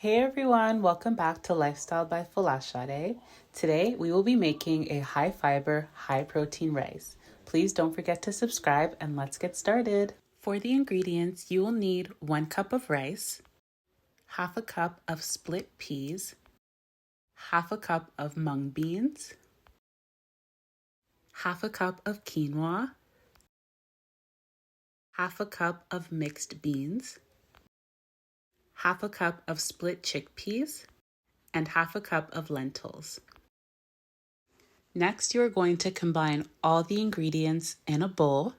Hey everyone, welcome back to Lifestyle by Folashade. Today we will be making a high fiber, high protein rice. Please don't forget to subscribe and let's get started. For the ingredients, you will need 1 cup of rice, half a cup of split peas, half a cup of mung beans, half a cup of quinoa, half a cup of mixed beans, half a cup of split chickpeas, and half a cup of lentils. Next, you are going to combine all the ingredients in a bowl.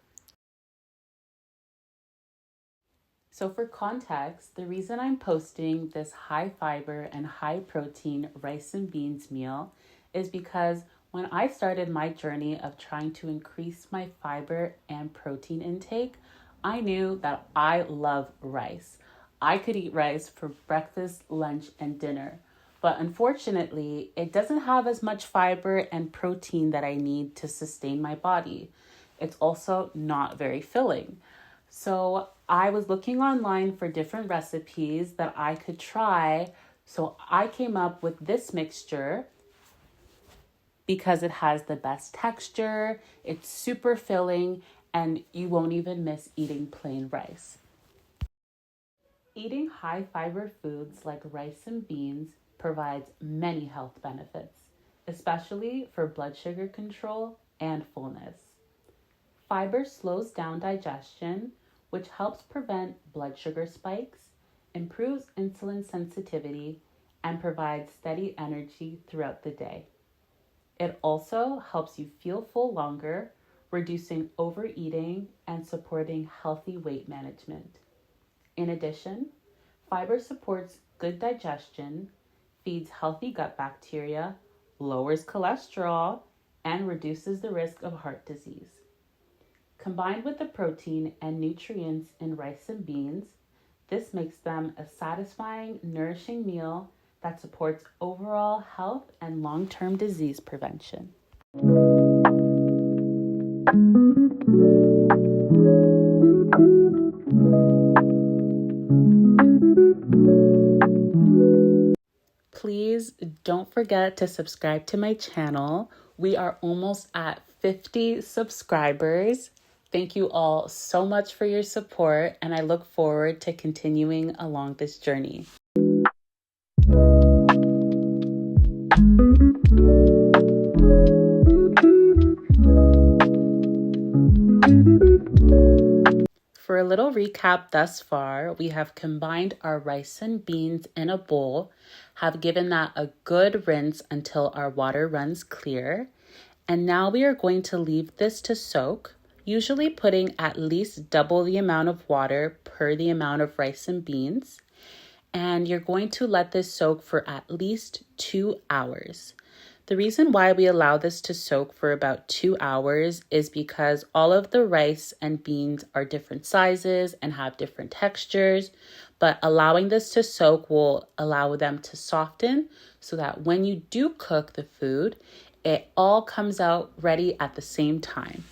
So for context, the reason I'm posting this high fiber and high protein rice and beans meal is because when I started my journey of trying to increase my fiber and protein intake, I knew that I love rice. I could eat rice for breakfast, lunch, and dinner. But unfortunately, it doesn't have as much fiber and protein that I need to sustain my body. It's also not very filling. So I was looking online for different recipes that I could try. So I came up with this mixture because it has the best texture, it's super filling, and you won't even miss eating plain rice. Eating high fiber foods like rice and beans provides many health benefits, especially for blood sugar control and fullness. Fiber slows down digestion, which helps prevent blood sugar spikes, improves insulin sensitivity, and provides steady energy throughout the day. It also helps you feel full longer, reducing overeating and supporting healthy weight management. In addition, fiber supports good digestion, feeds healthy gut bacteria, lowers cholesterol, and reduces the risk of heart disease. Combined with the protein and nutrients in rice and beans, this makes them a satisfying, nourishing meal that supports overall health and long-term disease prevention. Please don't forget to subscribe to my channel. We are almost at 50 subscribers. Thank you all so much for your support, and I look forward to continuing along this journey. For a little recap thus far, we have combined our rice and beans in a bowl, have given that a good rinse until our water runs clear, and now we are going to leave this to soak, usually putting at least double the amount of water per the amount of rice and beans. And you're going to let this soak for at least 2 hours. The reason why we allow this to soak for about 2 hours is because all of the rice and beans are different sizes and have different textures, but allowing this to soak will allow them to soften so that when you do cook the food, it all comes out ready at the same time.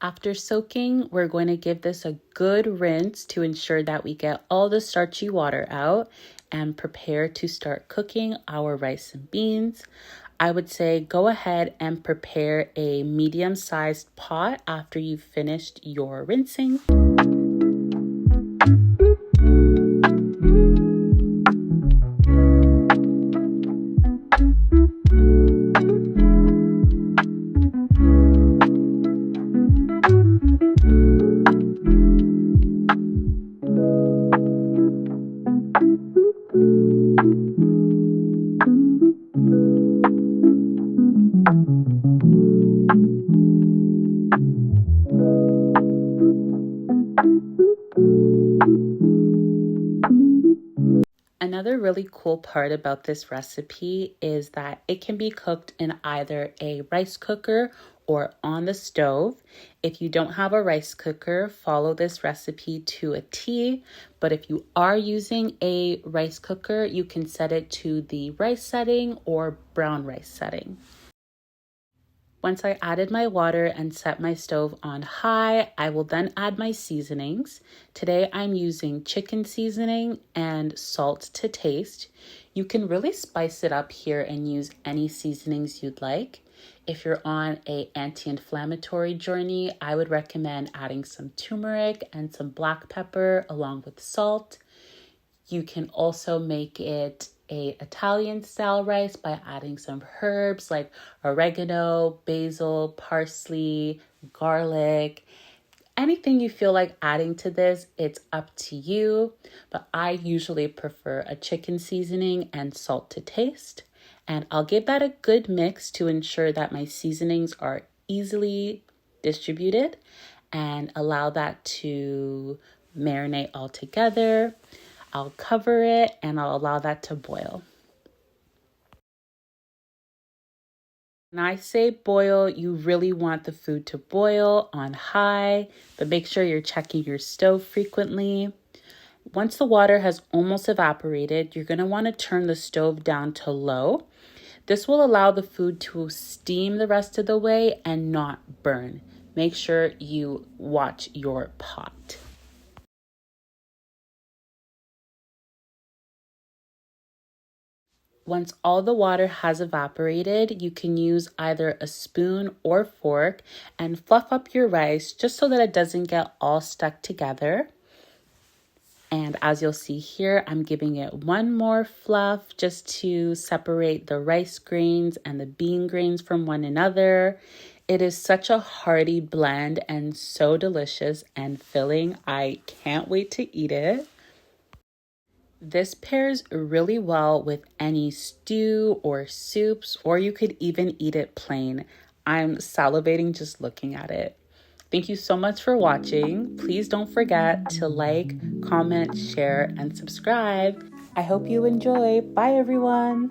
After soaking, we're going to give this a good rinse to ensure that we get all the starchy water out and prepare to start cooking our rice and beans. I would say go ahead and prepare a medium-sized pot after you've finished your rinsing. Another really cool part about this recipe is that it can be cooked in either a rice cooker or on the stove. If you don't have a rice cooker, follow this recipe to a T. But if you are using a rice cooker, you can set it to the rice setting or brown rice setting. Once I added my water and set my stove on high, I will then add my seasonings. Today I'm using chicken seasoning and salt to taste. You can really spice it up here and use any seasonings you'd like. If you're on an anti-inflammatory journey, I would recommend adding some turmeric and some black pepper along with salt. You can also make it a Italian style rice by adding some herbs like oregano, basil, parsley, garlic. Anything you feel like adding to this, it's up to you. But I usually prefer a chicken seasoning and salt to taste. And I'll give that a good mix to ensure that my seasonings are easily distributed and allow that to marinate all together. I'll cover it and I'll allow that to boil. When I say boil, you really want the food to boil on high, but make sure you're checking your stove frequently. Once the water has almost evaporated, you're going to want to turn the stove down to low. This will allow the food to steam the rest of the way and not burn. Make sure you watch your pot. Once all the water has evaporated, you can use either a spoon or fork and fluff up your rice just so that it doesn't get all stuck together. And as you'll see here, I'm giving it one more fluff just to separate the rice grains and the bean grains from one another. It is such a hearty blend and so delicious and filling. I can't wait to eat it. This pairs really well with any stew or soups, or you could even eat it plain. I'm salivating just looking at it. Thank you so much for watching. Please don't forget to like, comment, share, and subscribe. I hope you enjoy. Bye, everyone.